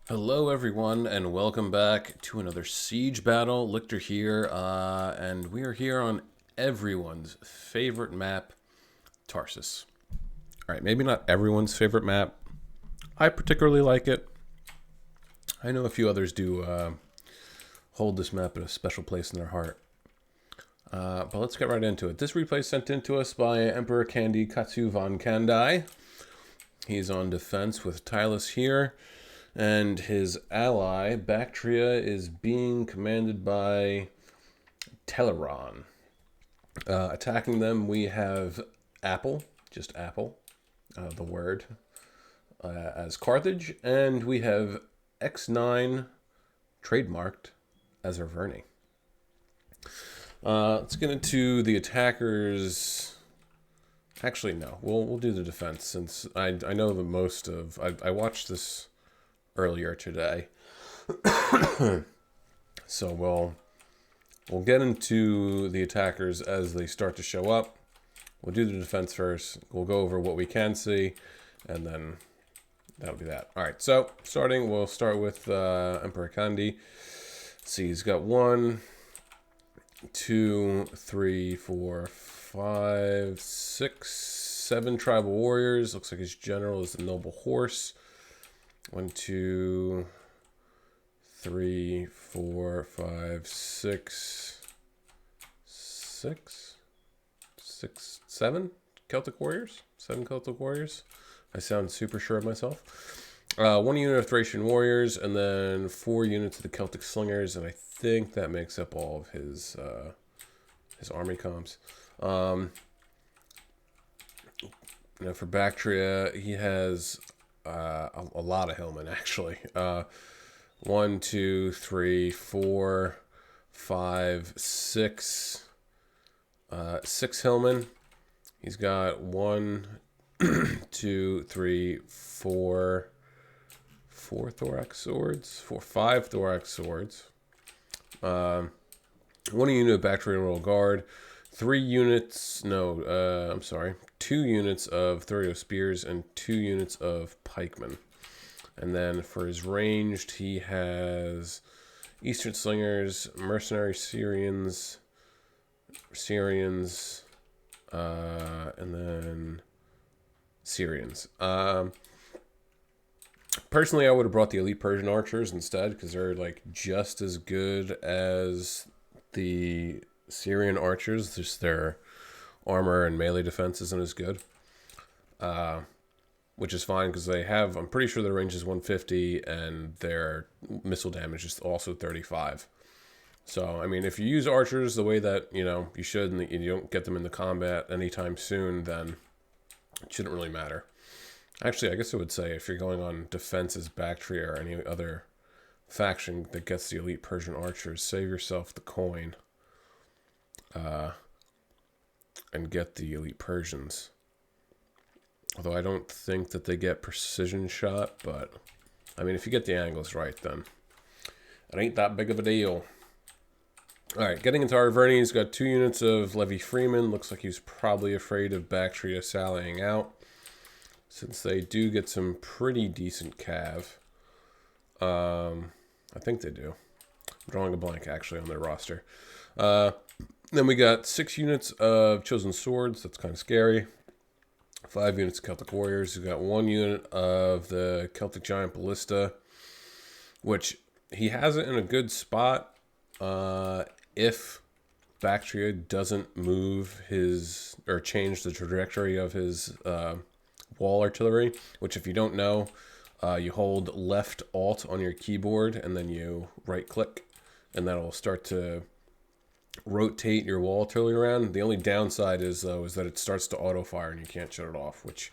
Hello, everyone, and welcome back to another siege battle. Lichter here, and we are here on everyone's favorite map, Tarsus. All right, maybe not everyone's favorite map. I particularly like it. I know a few others do hold this map in a special place in their heart. But let's get right into it. This replay is sent in to us by Emperor Candy Katsu von Kandai. He's on defense with Tylis here. And his ally, Baktria, is being commanded by Teleron. Attacking them, we have Apple, just Apple, the word, as Carthage, and we have X9 trademarked as Arverni. Let's get into the attackers. Actually, no, we'll do the defense since I know the most of. I watched this earlier today. So we'll get into the attackers as they start to show up. We'll do the defense first. We'll go over what we can see, and then that'll be that. All right, so we'll start with Emperor Kandi. Let's see, he's got 1, 2, 3, 4, 5, 6, 7 tribal warriors. Looks like his general is the noble horse. 1, 2, 3, 4, 5, 6, 7 Celtic warriors. 7 Celtic warriors. I sound super sure of myself. 1 unit of Thracian warriors, and then 4 units of the Celtic slingers, and I think that makes up all of his army comps. Now for Bactria, he has a lot of hillmen actually. 1, 2, 3, 4, 5, 6. 6 hillmen. He's got 1, 2, 3, 4 thorax swords. 5 thorax swords. 1 unit of Bactrian Royal Guard. 3 units. No, I'm sorry. 2 units of Thurio spears and 2 units of pikemen. And then for his ranged, he has Eastern slingers, mercenary Syrians, and then Syrians. Personally, I would have brought the elite Persian archers instead because they're like just as good as the Syrian archers. Just their armor and melee defense isn't as good, which is fine because they have. I'm pretty sure their range is 150 and their missile damage is also 35. So I mean, if you use archers the way that you should, and you don't get them into combat anytime soon, then it shouldn't really matter. Actually, I guess I would say if you're going on defense as Bactria or any other faction that gets the elite Persian archers, save yourself the coin and get the elite Persians. Although I don't think that they get precision shot, but I mean, if you get the angles right, then it ain't that big of a deal. All right, getting into Arverni, he's got 2 units of Levy Freeman. Looks like he's probably afraid of Bactria sallying out, since they do get some pretty decent cav. I think they do. I'm drawing a blank, actually, on their roster. Then we got 6 units of Chosen Swords. That's kind of scary. 5 units of Celtic Warriors. He's got 1 unit of the Celtic Giant Ballista, which he has it in a good spot if Bactria doesn't move his or change the trajectory of his wall artillery, which if you don't know, you hold left alt on your keyboard and then you right click, and that'll start to rotate your wall artillery around. The only downside is that it starts to auto fire and you can't shut it off, which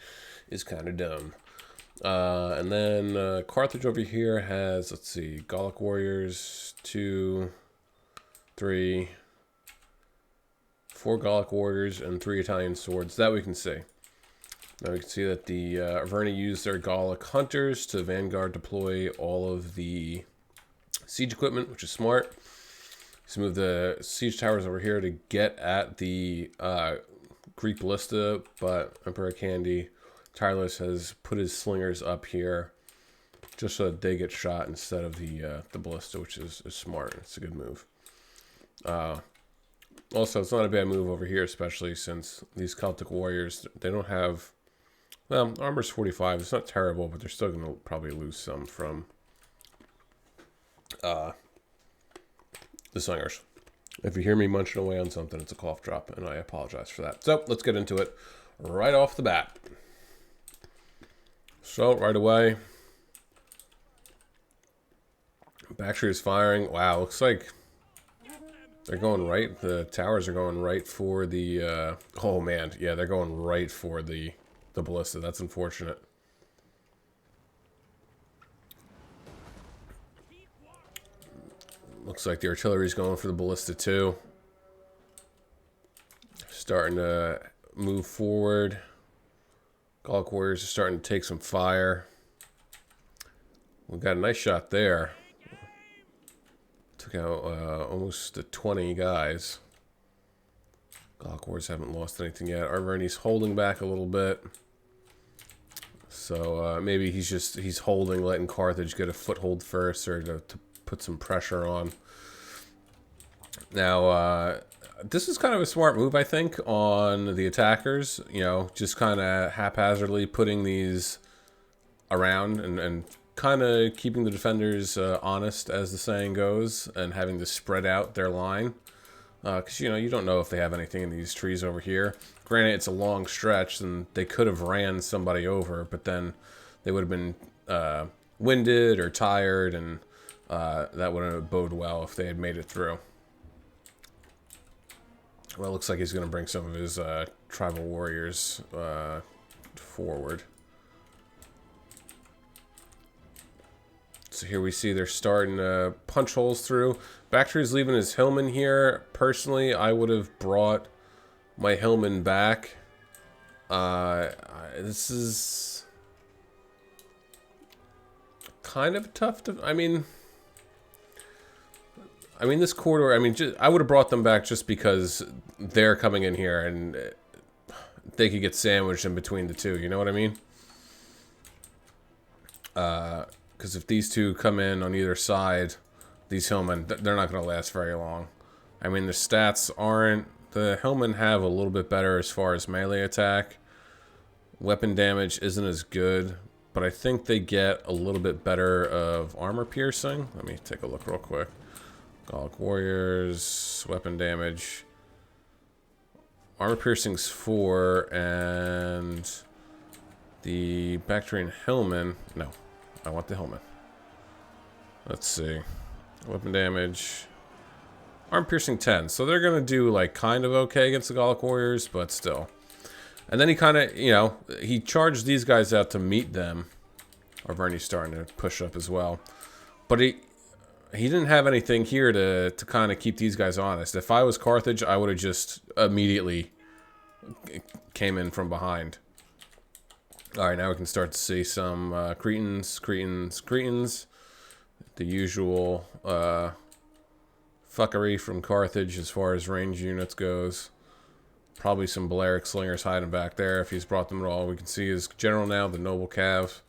is kind of dumb. And then Carthage over here has, let's see, Gallic warriors, 2, 3, 4 Gallic warriors and 3 Italian swords. That we can see. Now we can see that the Arverni used their Gallic hunters to vanguard deploy all of the siege equipment, which is smart. Let's move the siege towers over here to get at the Greek ballista, but Emperor Candy Tylis has put his slingers up here just so that they get shot instead of the ballista, which is smart. It's a good move. Also, it's not a bad move over here, especially since these Celtic warriors, they don't have... Well, armor's 45. It's not terrible, but they're still going to probably lose some from the slingers. If you hear me munching away on something, it's a cough drop, and I apologize for that. So, let's get into it right off the bat. So, right away, Baktria is firing. Wow, looks like they're going right. The towers are going right for the... oh, man. Yeah, they're going right for the ballista. That's unfortunate. Looks like the artillery's going for the ballista, too. Starting to move forward. Gallic warriors are starting to take some fire. We got a nice shot there. Took out almost 20 guys. Gallic warriors haven't lost anything yet. Arverni's holding back a little bit. So maybe he's holding, letting Carthage get a foothold first, or to put some pressure on. Now, this is kind of a smart move, I think, on the attackers. You know, just kind of haphazardly putting these around and kind of keeping the defenders honest, as the saying goes, and having to spread out their line. Because, you know, you don't know if they have anything in these trees over here. Granted, it's a long stretch, and they could have ran somebody over, but then they would have been winded or tired, and that wouldn't bode well if they had made it through. Well, it looks like he's going to bring some of his tribal warriors forward. So here we see they're starting to punch holes through. Baktria's leaving his Hillman here. Personally, I would have brought my Hillman back. This is kind of tough to... I mean, this corridor... I would have brought them back just because they're coming in here and they could get sandwiched in between the two. You know what I mean? Because if these two come in on either side, these Hillmen, they're not going to last very long. I mean, the stats aren't... The Hillmen have a little bit better as far as melee attack. Weapon damage isn't as good, but I think they get a little bit better of armor piercing. Let me take a look real quick. Gallic warriors, weapon damage. Armor piercing's 4, and the Bactrian Hillman... No, I want the Hillman. Let's see. Weapon damage. Arm piercing 10. So they're going to do, like, kind of okay against the Gallic warriors, but still. And then he kind of, you know, he charged these guys out to meet them. Arverni's starting to push up as well. But he didn't have anything here to kind of keep these guys honest. If I was Carthage, I would have just immediately came in from behind. Alright, now we can start to see some Cretans. The usual fuckery from Carthage as far as range units goes. Probably some Balearic slingers hiding back there if he's brought them at all. We can see his general now, the Noble Cav.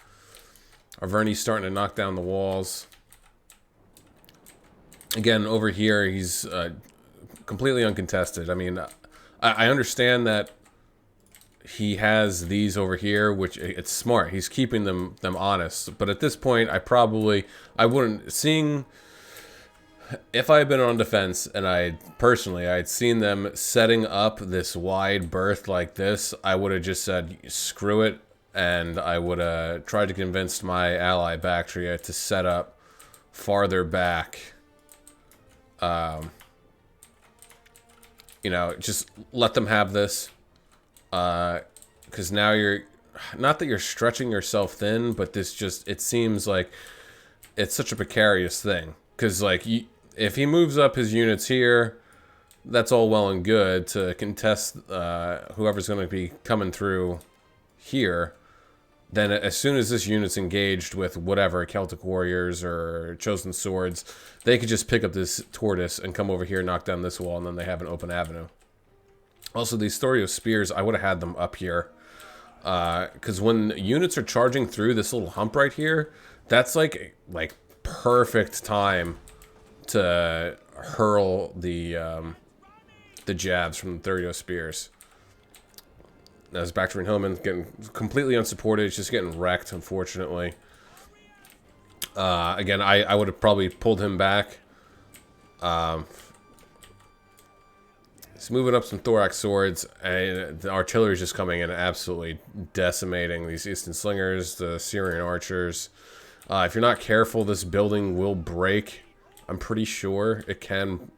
Arverni's starting to knock down the walls. Again, over here, he's completely uncontested. I mean, I understand that he has these over here, which it's smart. He's keeping them honest. But at this point, I wouldn't, seeing, if I had been on defense and I'd seen them setting up this wide berth like this, I would have just said, screw it. And I would have tried to convince my ally Baktria to set up farther back. You know, just let them have this. Because now you're, not that you're stretching yourself thin, but this just, it seems like it's such a precarious thing. Because, like, if he moves up his units here, that's all well and good to contest whoever's going to be coming through here. Then as soon as this unit's engaged with whatever, Celtic warriors or chosen swords, they could just pick up this tortoise and come over here, knock down this wall, and then they have an open avenue. Also, these Thorio spears, I would have had them up here. Because when units are charging through this little hump right here, That's like perfect time to hurl the jabs from the 30 spears. As Baktria and Hillman getting completely unsupported, it's just getting wrecked, unfortunately. Again, I would have probably pulled him back. He's moving up some thorax swords, and the artillery is just coming in, absolutely decimating these Eastern slingers, the Syrian archers. If you're not careful, this building will break. I'm pretty sure it can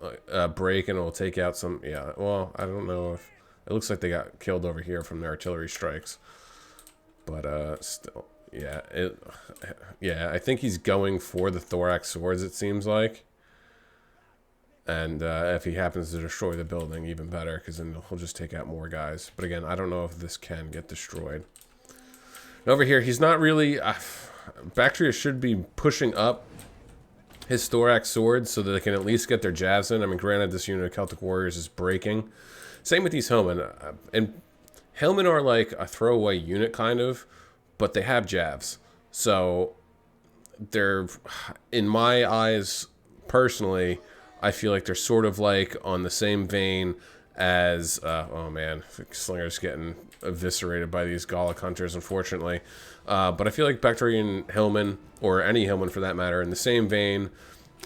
break, and it will take out some... Yeah, well, I don't know if... It looks like they got killed over here from the artillery strikes. But, still... Yeah, yeah, I think he's going for the thorax swords, it seems like. And if he happens to destroy the building, even better, because then he'll just take out more guys. But again, I don't know if this can get destroyed. And over here, he's not really... Baktria should be pushing up his thorax swords so that they can at least get their jabs in. I mean, granted, this unit of Celtic Warriors is breaking. Same with these Hillmen. And Hillmen are like a throwaway unit, kind of, but they have jabs. So they're, in my eyes, personally, I feel like they're sort of like on the same vein as, oh man, Slinger's getting eviscerated by these Gallic hunters, unfortunately. But I feel like Baktria and Hillman, or any Hillman for that matter, in the same vein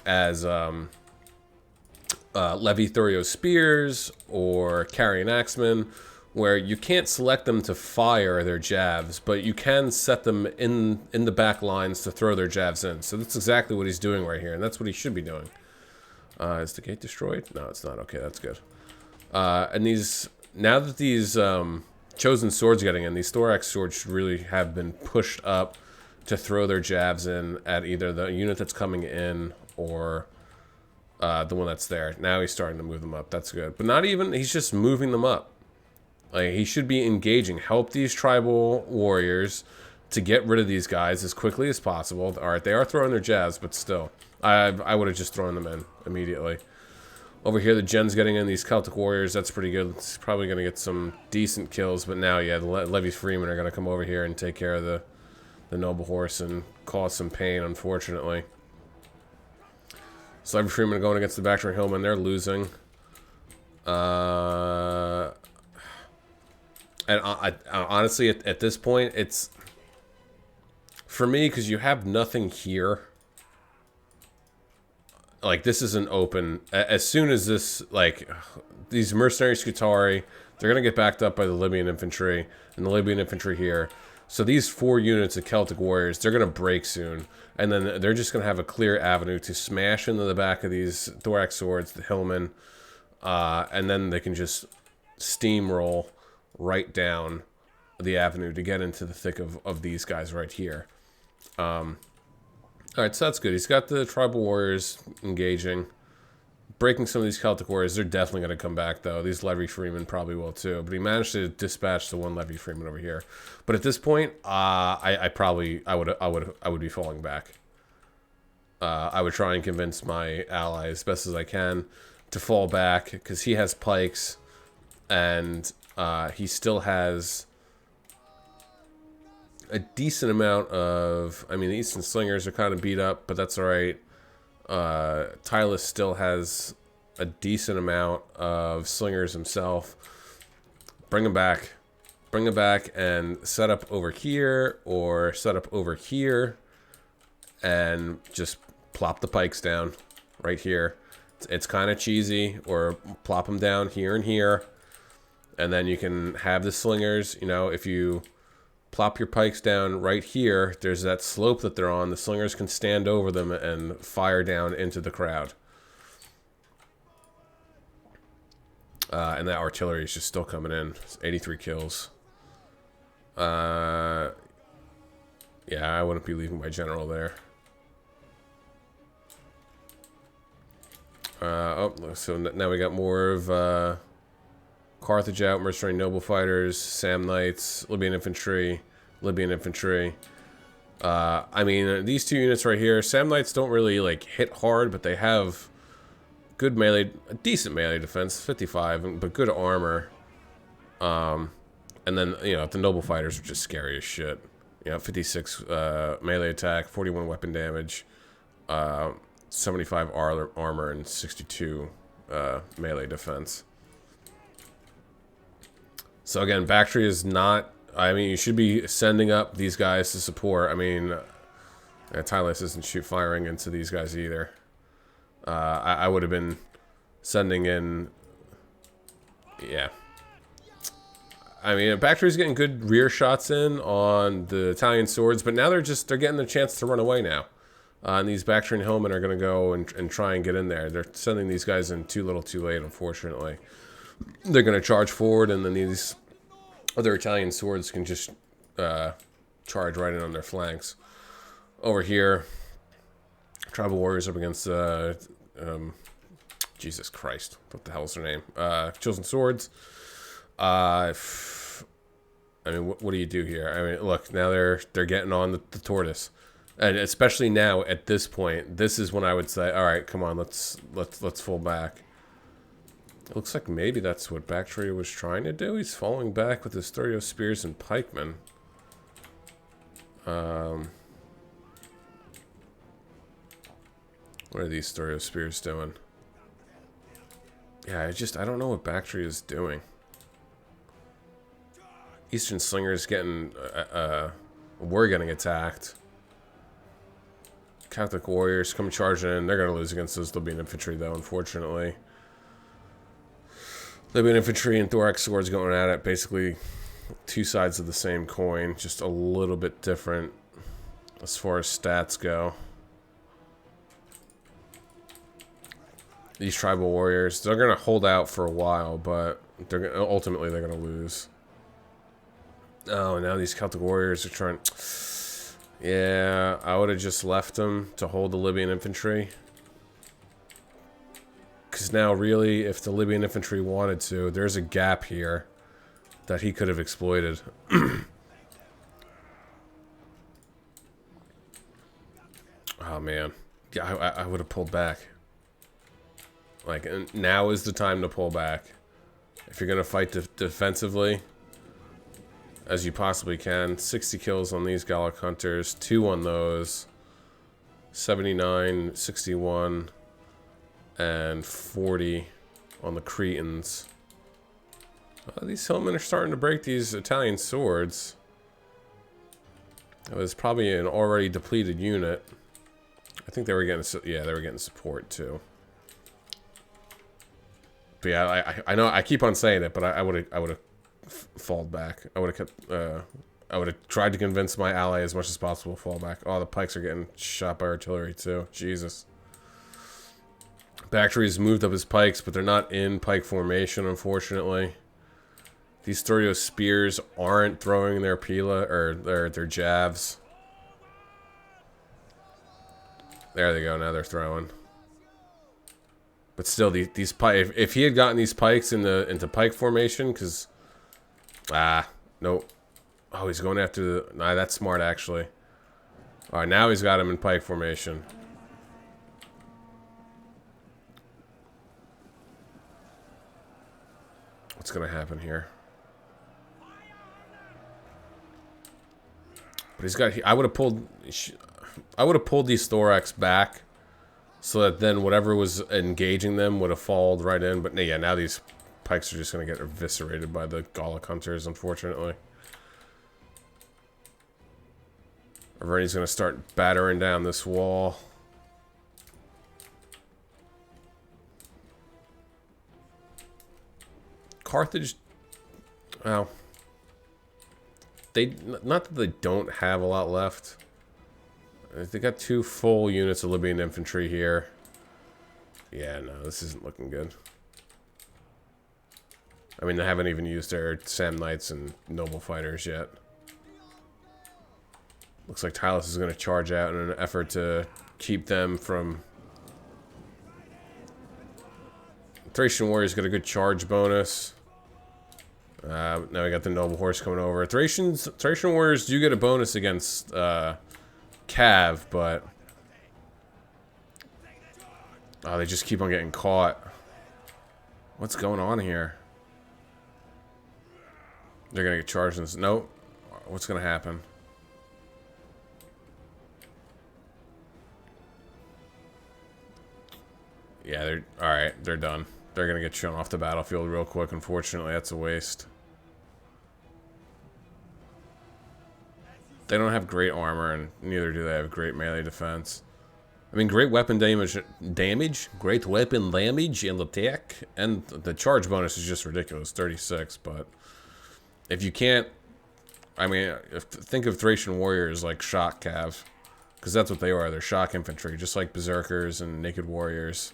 as Levi Thurio spears or Carrion Axemen, where you can't select them to fire their jabs, but you can set them in the back lines to throw their jabs in. So that's exactly what he's doing right here, and that's what he should be doing. Is the gate destroyed? No, it's not. Okay, that's good. And these, now that these chosen swords getting in, these thorax swords should really have been pushed up to throw their jabs in at either the unit that's coming in or the one that's there. Now he's starting to move them up. That's good. But not even, he's just moving them up. Like, he should be engaging. Help these tribal warriors to get rid of these guys as quickly as possible. All right, they are throwing their jabs, but still. I would have just thrown them in immediately. Over here, the Gen's getting in these Celtic Warriors. That's pretty good. It's probably going to get some decent kills. But now, yeah, the Levi Freemen are going to come over here and take care of the Noble Horse and cause some pain, unfortunately. So Levi Freemen are going against the Baktria Hillmen. They're losing. And I honestly, at this point, it's... For me, because you have nothing here... Like, this is an open... As soon as this, like... These mercenary Scutari, they're going to get backed up by the Libyan infantry. And the Libyan infantry here. So these 4 units of Celtic Warriors, they're going to break soon. And then they're just going to have a clear avenue to smash into the back of these thorax swords, the Hillmen. And then they can just steamroll right down the avenue to get into the thick of these guys right here. Alright, so that's good. He's got the tribal warriors engaging. Breaking some of these Celtic warriors. They're definitely going to come back, though. These Levi Freemen probably will, too. But he managed to dispatch the one Levi Freeman over here. But at this point, I would be falling back. I would try and convince my ally as best as I can to fall back, because he has pikes, and he still has a decent amount of... I mean, the Eastern Slingers are kind of beat up, but that's alright. Tylis still has a decent amount of slingers himself. Bring him back. Bring him back and set up over here, or set up over here, and just plop the pikes down right here. It's kind of cheesy, or plop them down here and here, and then you can have the slingers. You know, if you plop your pikes down right here, there's that slope that they're on. The slingers can stand over them and fire down into the crowd. And that artillery is just still coming in. It's 83 kills. Yeah, I wouldn't be leaving my general there. Oh, so now we got more of Carthage out, mercenary noble fighters, Sam Knights, Libyan infantry. I mean, these 2 units right here, Sam Knights don't really like hit hard, but they have good melee, a decent melee defense, 55, but good armor. And then, you know, the noble fighters are just scary as shit. 56 melee attack, 41 weapon damage, 75 armor, and 62 melee defense. So again, Baktria is not... I mean, you should be sending up these guys to support. I mean, Tylis isn't firing into these guys either. I would have been sending in... Yeah. I mean, Bactria's getting good rear shots in on the Italian swords, but now they're getting the chance to run away now. And these Bactrian hillmen are going to go and try and get in there. They're sending these guys in too little too late, unfortunately. They're going to charge forward, and then these other Italian swords can just charge right in on their flanks. Over here, Tribal Warriors up against... Jesus Christ. What the hell is their name? Chosen Swords. I mean, what do you do here? I mean, look, now they're getting on the tortoise. And especially now, at this point, this is when I would say, all right, come on, let's fall back. It looks like maybe that's what Baktria was trying to do. He's falling back with his Thurio Spears and Pikemen. What are these Thurio Spears doing? Yeah, I don't know what Baktria is doing. Eastern Slingers getting, we're getting attacked. Catholic Warriors come charging in. They're going to lose against those Libyan infantry, though, unfortunately. Libyan infantry and Thorax swords going at it. Basically, two sides of the same coin. Just a little bit different as far as stats go. These Tribal Warriors, they're going to hold out for a while, but ultimately they're going to lose. Oh, now these Celtic Warriors are trying... Yeah, I would have just left them to hold the Libyan infantry. Because now, really, if the Libyan infantry wanted to, there's a gap here that he could have exploited. Oh, man. Yeah, I would have pulled back. Like, and now is the time to pull back. If you're going to fight defensively... as you possibly can. 60 kills on these Gallic Hunters. 2 on those. 79, 61, and 40 on the Cretans. These hillmen are starting to break these Italian swords. It was probably an already depleted unit. I think they were getting... Yeah, they were getting support, too. But yeah, I know I keep on saying it, but I would have falled back. I would have kept. I would have tried to convince my ally as much as possible to fall back. Oh, the pikes are getting shot by artillery too. Jesus. Baktria's moved up his pikes, but they're not in pike formation, unfortunately. These Thurio spears aren't throwing their pila or their jabs. There they go. Now they're throwing. But still, these pike. If he had gotten these pikes into pike formation, because nope. Oh, he's going after the... Nah, that's smart, actually. All right, now he's got him in pike formation. What's going to happen here? But he's got... I would have pulled these thorax back so that then whatever was engaging them would have fallen right in. But yeah, now these pikes are just going to get eviscerated by the Gallic Hunters, unfortunately. Averni's going to start battering down this wall. Carthage, well, not that they don't have a lot left. They got 2 full units of Libyan infantry here. Yeah, no, this isn't looking good. I mean, they haven't even used their Sam Knights and Noble Fighters yet. Looks like Tylis is going to charge out in an effort to keep them from... Thracian Warriors got a good charge bonus. Now we got the Noble Horse coming over. Thracian Warriors do get a bonus against Cav, but... Oh, they just keep on getting caught. What's going on here? They're going to get charged in this. Nope. What's going to happen? Yeah, they're... Alright, they're done. They're gonna get shown off the battlefield real quick. Unfortunately, that's a waste. They don't have great armor, and neither do they have great melee defense. I mean, great weapon damage, great weapon damage and attack, and the charge bonus is just ridiculous, 36, but if you can't, I mean, think of Thracian warriors like shock cav, because that's what they are, they're shock infantry, just like berserkers and naked warriors.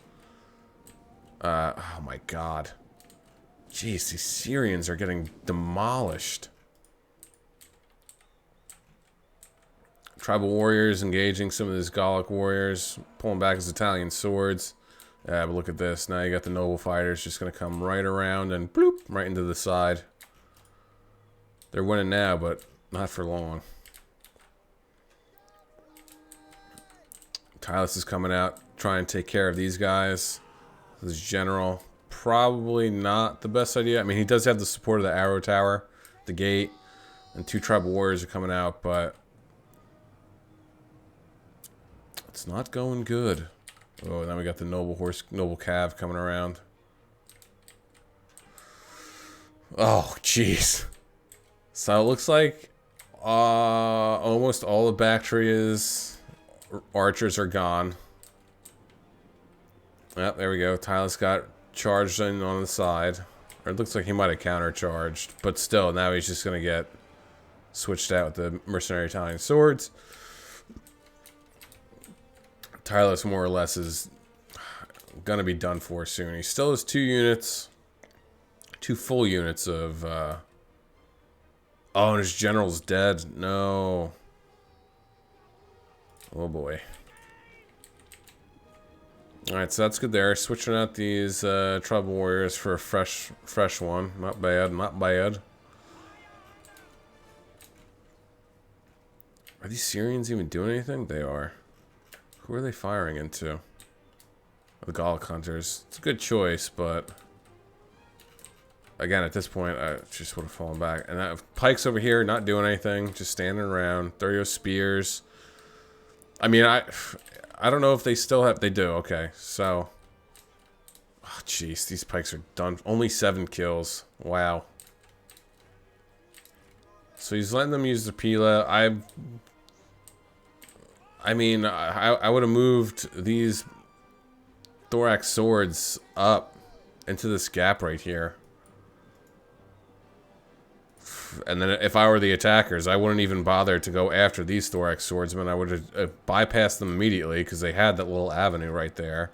Oh my god. Jeez, these Syrians are getting demolished. Tribal warriors engaging some of these Gallic warriors, pulling back his Italian swords. Yeah, but look at this. Now you got the noble fighters just going to come right around and bloop, right into the side. They're winning now, but not for long. Tylis is coming out, trying to take care of these guys. This general, probably not the best idea. I mean, he does have the support of the arrow tower, the gate, and 2 tribal warriors are coming out, but it's not going good. Oh, now we got the noble cav coming around. Oh, jeez. So it looks like almost all of Baktria's archers are gone. Yep, there we go. Tylis got charged in on the side. Or it looks like he might have countercharged. But still, now he's just going to get switched out with the mercenary Italian swords. Tylis more or less is going to be done for soon. He still has 2 units. 2 full units of... Oh, and his general's dead. No. Oh boy. Alright, so that's good there. Switching out these tribal warriors for a fresh one. Not bad, not bad. Are these Syrians even doing anything? They are. Who are they firing into? The Gallic hunters. It's a good choice, but... Again, at this point, I just would have fallen back. And that pikes over here, not doing anything. Just standing around. Thurio spears. I mean, I don't know if they still have... They do, okay. So... Oh, jeez. These pikes are done. Only 7 kills. Wow. So he's letting them use the Pila. I mean, I would have moved these thorax swords up into this gap right here. And then if I were the attackers, I wouldn't even bother to go after these thorax swordsmen. I would have bypassed them immediately because they had that little avenue right there.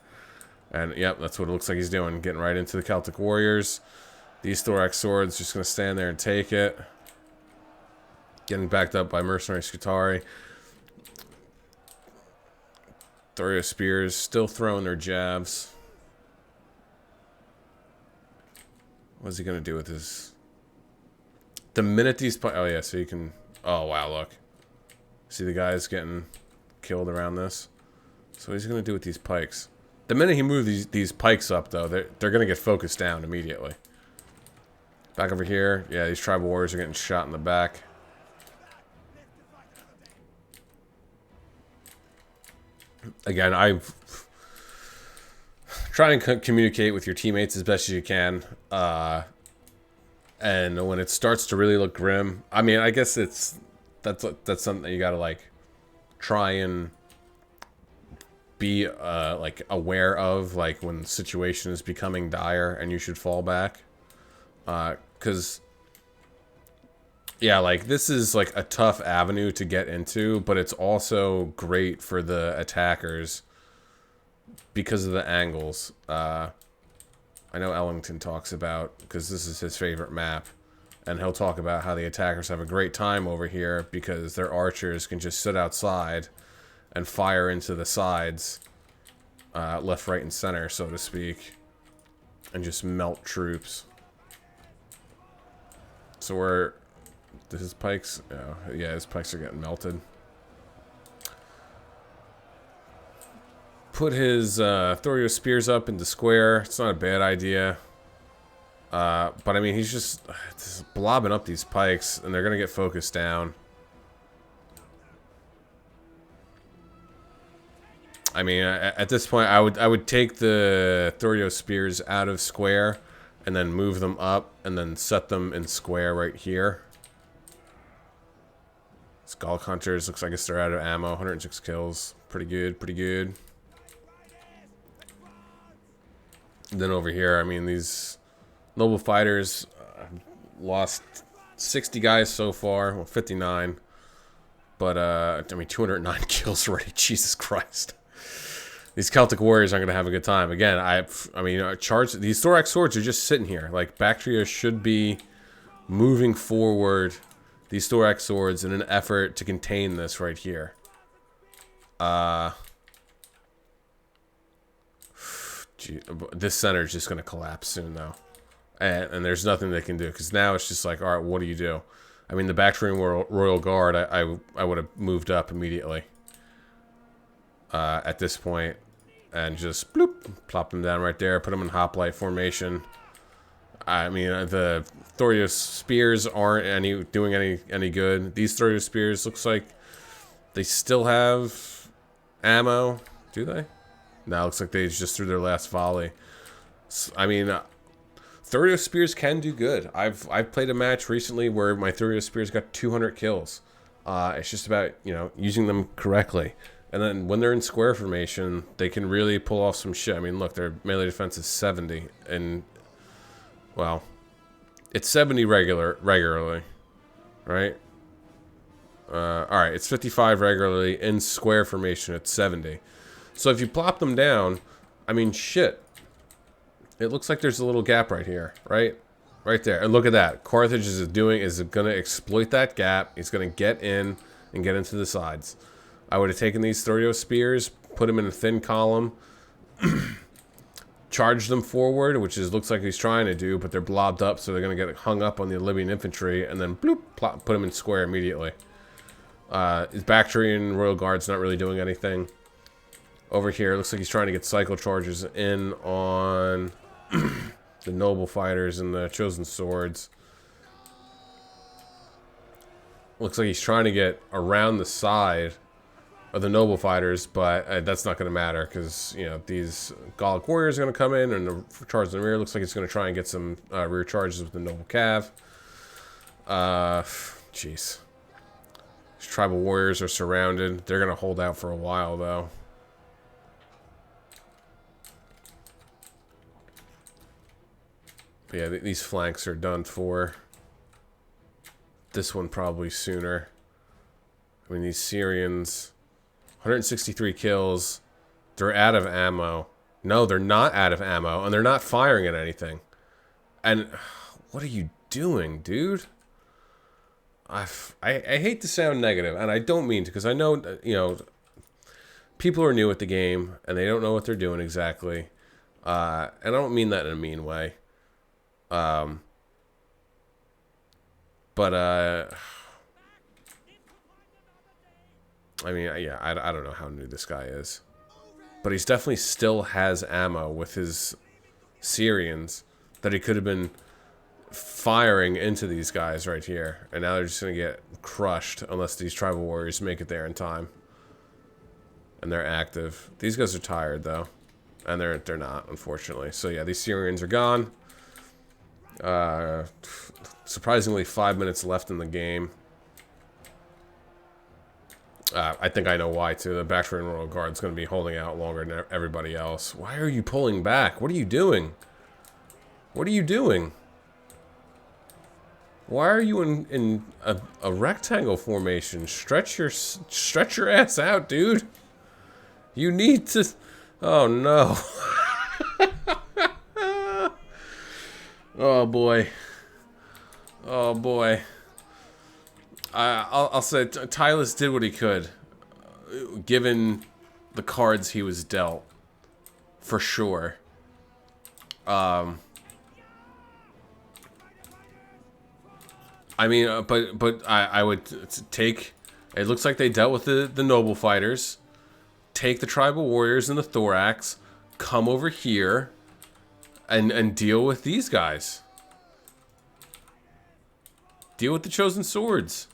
And yep, that's what it looks like he's doing. Getting right into the Celtic warriors. These thorax swords just going to stand there and take it. Getting backed up by mercenary Scutari. Thurio spears still throwing their jabs. What's he going to do with his... The minute these... Oh, yeah, so you can... Oh, wow, look. See the guys getting killed around this? So what he's going to do with these pikes. The minute he moves these pikes up, though, they're going to get focused down immediately. Back over here. Yeah, these tribal warriors are getting shot in the back. Again, I try and communicate with your teammates as best as you can. And when it starts to really look grim, I mean, I guess that's something that you gotta like try and be like aware of, like when the situation is becoming dire and you should fall back. Because yeah, like this is like a tough avenue to get into, but it's also great for the attackers because of the angles. I know Ellington talks about, because this is his favorite map, and he'll talk about how the attackers have a great time over here because their archers can just sit outside and fire into the sides, left, right, and center, so to speak, and just melt troops. So we're... His pikes... Oh, yeah, his pikes are getting melted. Put his Thurio spears up into square. It's not a bad idea. But I mean, he's just blobbing up these pikes, and they're going to get focused down. I mean, at this point, I would take the Thorio spears out of square, and then move them up, and then set them in square right here. Skull Hunters looks like they're out of ammo. 106 kills, pretty good, pretty good. And then over here, I mean, these noble fighters lost 60 guys so far, well, 59. But I mean, 209 kills already. Jesus Christ. These Celtic warriors aren't going to have a good time. Again, I mean, these thorax swords are just sitting here. Like, Baktria should be moving forward these thorax swords in an effort to contain this right here. This center is just going to collapse soon, though. And there's nothing they can do, because now it's just like, all right, what do you do? I mean, the Bactrian Royal Guard, I would have moved up immediately. At this point, and just bloop, plop them down right there, put them in hoplite formation. I mean, the Thorio spears aren't doing any good. These Thorio spears looks like they still have ammo. Do they? No, it looks like they just threw their last volley. I mean, Thorio spears can do good. I've played a match recently where my Thorio spears got 200 kills. It's just about, you know, using them correctly. And then when they're in square formation, they can really pull off some shit. I mean, look, their melee defense is 70. And, well, it's 70 regularly, right? Alright, it's 55 regularly. In square formation, it's 70. So if you plop them down, I mean, shit. It looks like there's a little gap right here, right? Right there. And look at that. Carthage is going to exploit that gap. He's going to get in and get into the sides. I would have taken these Thorio spears, put them in a thin column, charged them forward, which looks like he's trying to do, but they're blobbed up, so they're going to get hung up on the Libyan infantry, and then bloop, plop, put them in square immediately. His Bactrian Royal Guard's not really doing anything. Over here, it looks like he's trying to get cycle charges in on the noble fighters and the chosen swords. Looks like he's trying to get around the side of the noble fighters, but that's not going to matter because, you know, these Gallic warriors are going to come in and the charge in the rear. Looks like he's going to try and get some rear charges with the noble cav. Jeez. These tribal warriors are surrounded. They're going to hold out for a while, though. But yeah, these flanks are done for. This one probably sooner. I mean, these Syrians, 163 kills. They're out of ammo. No, they're not out of ammo, and they're not firing at anything. And what are you doing, dude? I hate to sound negative, and I don't mean to, because I know, you know, people are new at the game, and they don't know what they're doing exactly. And I don't mean that in a mean way. But I mean, yeah, I don't know how new this guy is. But he's definitely still has ammo with his Syrians that he could have been firing into these guys right here. And now they're just going to get crushed unless these tribal warriors make it there in time. And they're active. These guys are tired, though. And they're not, unfortunately. So, yeah, these Syrians are gone. Surprisingly, 5 minutes left in the game. I think I know why, too. The Bactrian Royal Guard's going to be holding out longer than everybody else. Why are you pulling back? What are you doing? What are you doing? Why are you in a rectangle formation? Stretch your ass out, dude. You need to... Oh, no. Oh, boy. Oh, boy. I'll say Tylis did what he could, given the cards he was dealt, for sure. I mean, but I would take. It looks like they dealt with the noble fighters. Take the tribal warriors and the thorax, come over here, and deal with these guys. Deal with the chosen swords.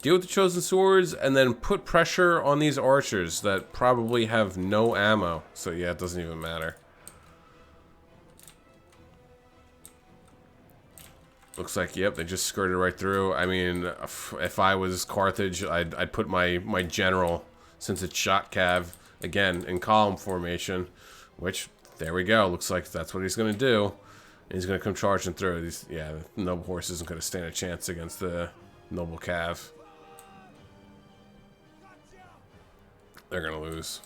deal with the chosen swords, and then put pressure on these archers that probably have no ammo. So yeah, it doesn't even matter. Looks like, yep, they just skirted right through. I mean, if I was Carthage, I'd put my general, since it's shot cav, again, in column formation, which, there we go. Looks like that's what he's going to do. He's going to come charging through. Yeah, the noble horse isn't going to stand a chance against the noble cav. They're going to lose.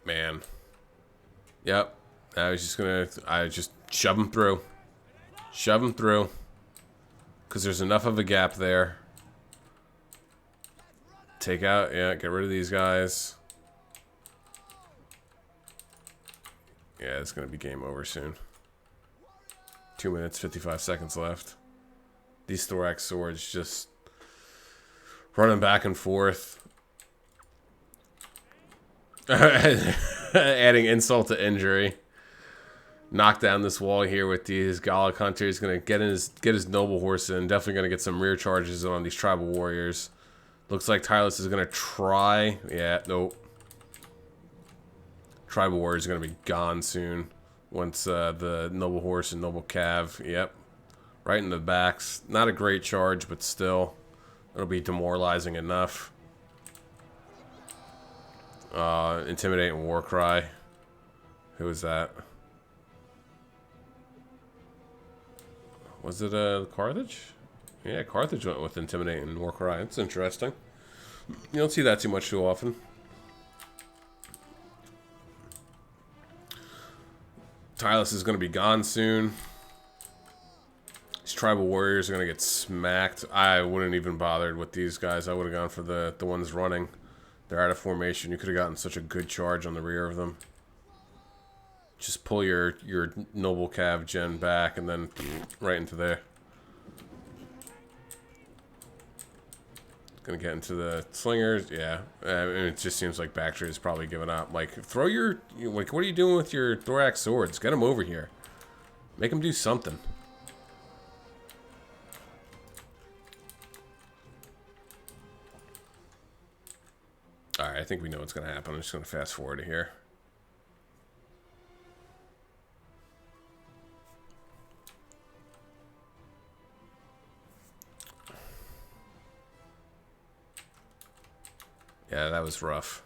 Man. Yep. I just shove him through. Shove him through. Because there's enough of a gap there. Take out, yeah, get rid of these guys. Yeah, it's going to be game over soon. 2 minutes, 55 seconds left. These thorax swords just running back and forth. Adding insult to injury. Knock down this wall here with these Gallic hunters. Going to get his noble horse in. Definitely going to get some rear charges on these tribal warriors. Looks like Tylis is going to try. Yeah, nope. Tribal warriors are going to be gone soon. Once the noble horse and noble cav. Yep. Right in the backs. Not a great charge, but still. It'll be demoralizing enough. Intimidating war cry. Who is that? Was it Carthage? Yeah, Carthage went with intimidating war cry. It's interesting. You don't see that too much too often. Tylis is going to be gone soon. These tribal warriors are going to get smacked. I wouldn't even bothered with these guys. I would have gone for the ones running. They're out of formation. You could have gotten such a good charge on the rear of them. Just pull your noble cav gen back and then right into there. Gonna get into the slingers. Yeah, it just seems like Baktria is probably giving up. Like, throw your, like, what are you doing with your thorax swords? Get them over here. Make them do something. All right, I think we know what's gonna happen. I'm just gonna fast forward to here. Yeah, that was rough.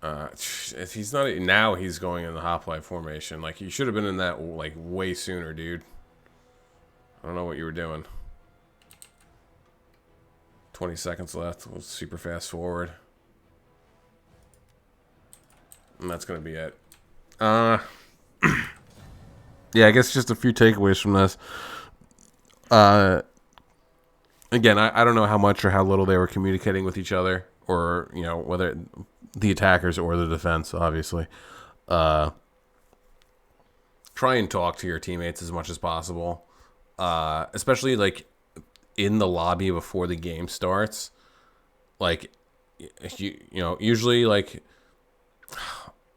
If he's not now, he's going in the hoplite formation. Like, you should have been in that like way sooner, dude. I don't know what you were doing. 20 seconds left. We'll super fast forward, and that's gonna be it. Yeah, I guess just a few takeaways from this. Again, I don't know how much or how little they were communicating with each other, or, you know, whether the attackers or the defense, obviously. Try and talk to your teammates as much as possible, especially, like, in the lobby before the game starts. Like, you know, usually, like,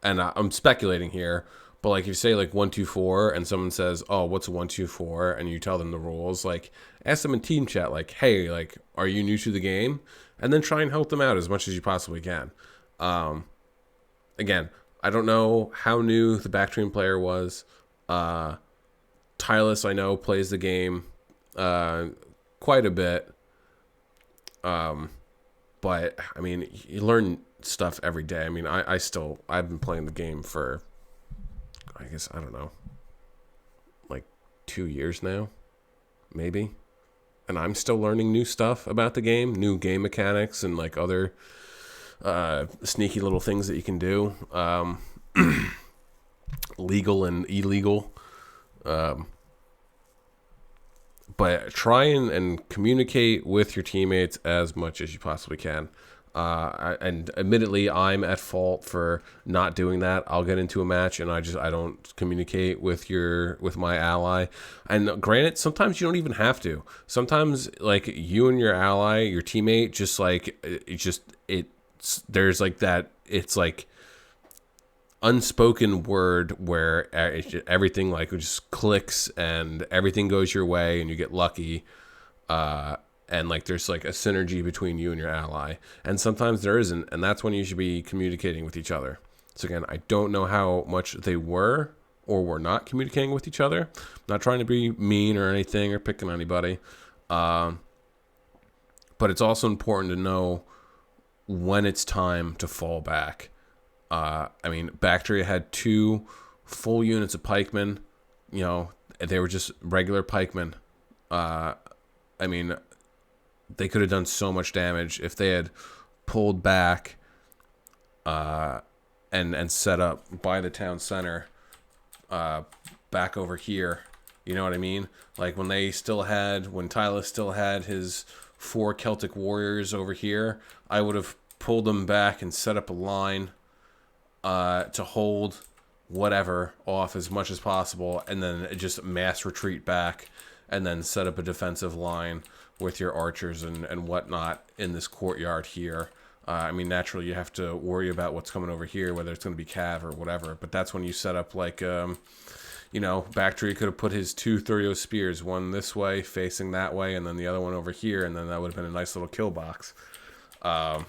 and I'm speculating here, but, like, if you say, like, 1, 2, 4, and someone says, oh, what's 1, 2, 4, and you tell them the rules, like, ask them in team chat, like, hey, like, are you new to the game? And then try and help them out as much as you possibly can. Again, I don't know how new the Bactrian player was. Tylis, I know, plays the game quite a bit. But, I mean, you learn stuff every day. I mean, I've been playing the game for, I guess, I don't know, like 2 years now, maybe. And I'm still learning new stuff about the game, new game mechanics, and like other sneaky little things that you can do, legal and illegal. But try and communicate with your teammates as much as you possibly can. And admittedly, I'm at fault for not doing that. I'll get into a match and I don't communicate with my ally. And granted, sometimes you don't even have to. Sometimes, like, you and your ally, your teammate, just like there's like that. It's like unspoken word where everything like just clicks and everything goes your way and you get lucky, and like there's like a synergy between you and your ally, and sometimes there isn't, and that's when you should be communicating with each other. So again, I don't know how much they were or were not communicating with each other. I'm not trying to be mean or anything or picking on anybody, but it's also important to know when it's time to fall back. I mean, Baktria had 2 full units of pikemen. You know, they were just regular pikemen. I mean, they could have done so much damage if they had pulled back and set up by the town center back over here. You know what I mean? Like when Tylis still had his 4 Celtic warriors over here, I would have pulled them back and set up a line to hold whatever off as much as possible, and then just mass retreat back, and then set up a defensive line with your archers and whatnot in this courtyard here. I mean, naturally, you have to worry about what's coming over here, whether it's going to be cav or whatever, but that's when you set up, like, you know, Baktria could have put his 2 Thurio spears, one this way, facing that way, and then the other one over here, and then that would have been a nice little kill box. But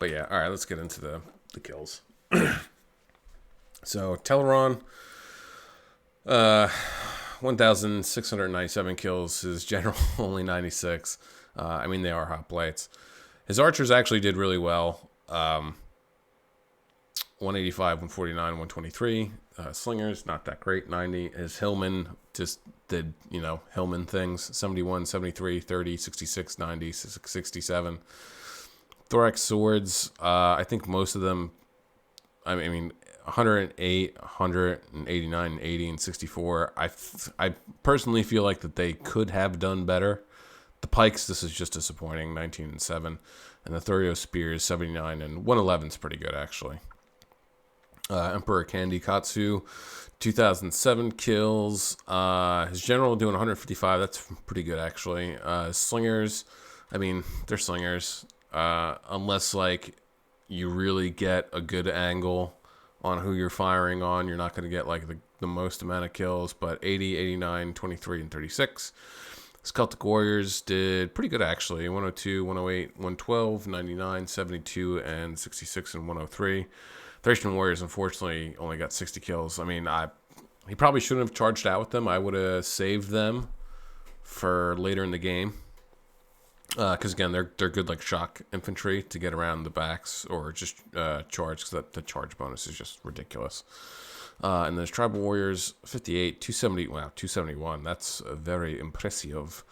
yeah, all right, let's get into the kills. So Teleron, 1,697 kills. His general only 96. I mean, they are hot plates. His archers actually did really well. 185, 149, 123. Slingers, not that great, 90. His Hillman just did, you know, Hillman things. 71, 73, 30, 66, 90, 67. Thorax swords, I think most of them, I mean, 108, 189, 80, and 64. I personally feel like that they could have done better. The pikes, this is just disappointing, 19 and 7. And the Thurio spears, 79 and 111 is pretty good, actually. Emperor Candy Katsu, 2007 kills. His general doing 155. That's pretty good, actually. Slingers, I mean, they're slingers. Unless, like, you really get a good angle on who you're firing on, you're not going to get, like, the most amount of kills. But 80, 89, 23, and 36. Celtic Warriors did pretty good, actually. 102, 108, 112, 99, 72, and 66, and 103. Thracian Warriors, unfortunately, only got 60 kills. I mean, he probably shouldn't have charged out with them. I would have saved them for later in the game. Because, again, they're good, like, shock infantry to get around the backs or just charge, because the charge bonus is just ridiculous. And there's Tribal Warriors, 58, 270, wow, 271. That's very impressive.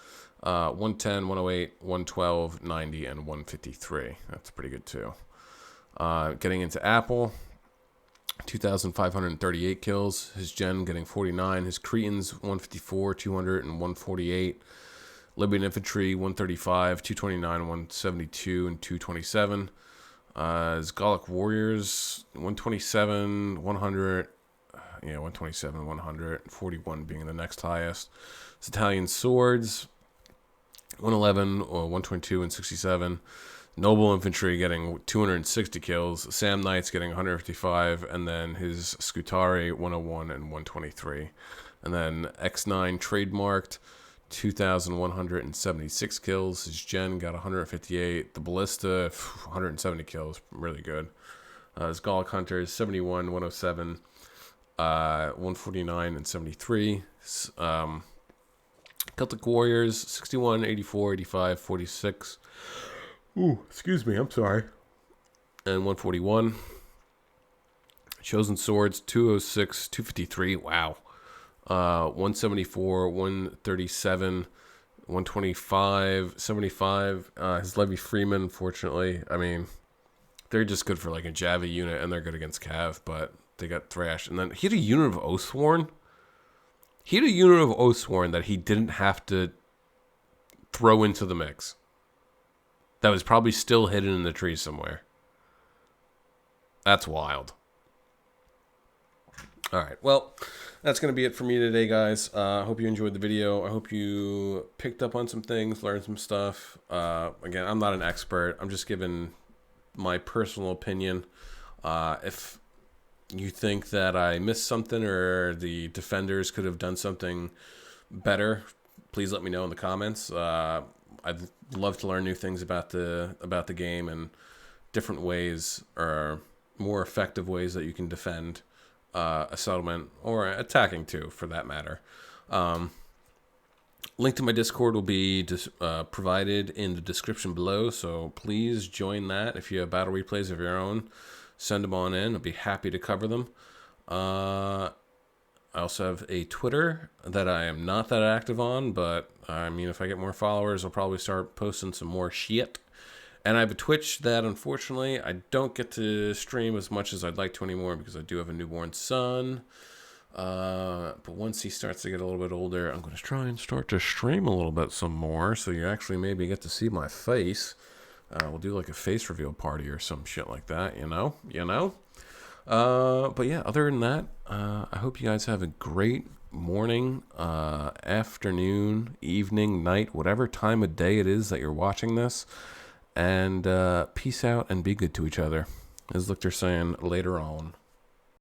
110, 108, 112, 90, and 153. That's pretty good, too. Getting into Apple, 2,538 kills. His Gen getting 49. His Cretans, 154, 200, and 148. Libyan Infantry, 135, 229, 172, and 227. His Gallic Warriors, 127, 100, 127, 100, 41 being the next highest. His Italian Swords, 111, or 122, and 67. Noble Infantry getting 260 kills. Sam Knights getting 155, and then his Scutari, 101 and 123. And then X9 trademarked, 2,176 kills. His Gen got 158. The Ballista, 170 kills. Really good. His Gallic Hunters, 71, 107, 149, and 73. Celtic Warriors, 61, 84, 85, 46. Ooh, excuse me, I'm sorry. And 141. Chosen Swords, 206, 253. Wow. 174, 137, 125, 75. His Levy Freeman, fortunately, I mean, they're just good for like a Javi unit, and they're good against Cav, but they got thrashed. And then he had a unit of Oathsworn. He had a unit of Oathsworn that he didn't have to throw into the mix. That was probably still hidden in the tree somewhere. That's wild. All right, well, that's going to be it for me today, guys. I hope you enjoyed the video. I hope you picked up on some things, learned some stuff. Again, I'm not an expert. I'm just giving my personal opinion If you think that I missed something or the defenders could have done something better, please let me know in the comments. I'd love to learn new things about the game and different ways or more effective ways that you can defend a settlement or attacking too, for that matter. Link to my Discord will be provided in the description below, so please join that. If you have battle replays of your own, send them on in. I'll be happy to cover them. I also have a Twitter that I am not that active on, but I mean, if I get more followers, I'll probably start posting some more shit. And I have a Twitch that, unfortunately, I don't get to stream as much as I'd like to anymore because I do have a newborn son. But once he starts to get a little bit older, I'm going to try and start to stream a little bit some more, so you actually maybe get to see my face. We'll do like a face reveal party or some shit like that, you know? But yeah, other than that, I hope you guys have a great morning, afternoon, evening, night, whatever time of day it is that you're watching this. And peace out and be good to each other. As Lichter saying later on.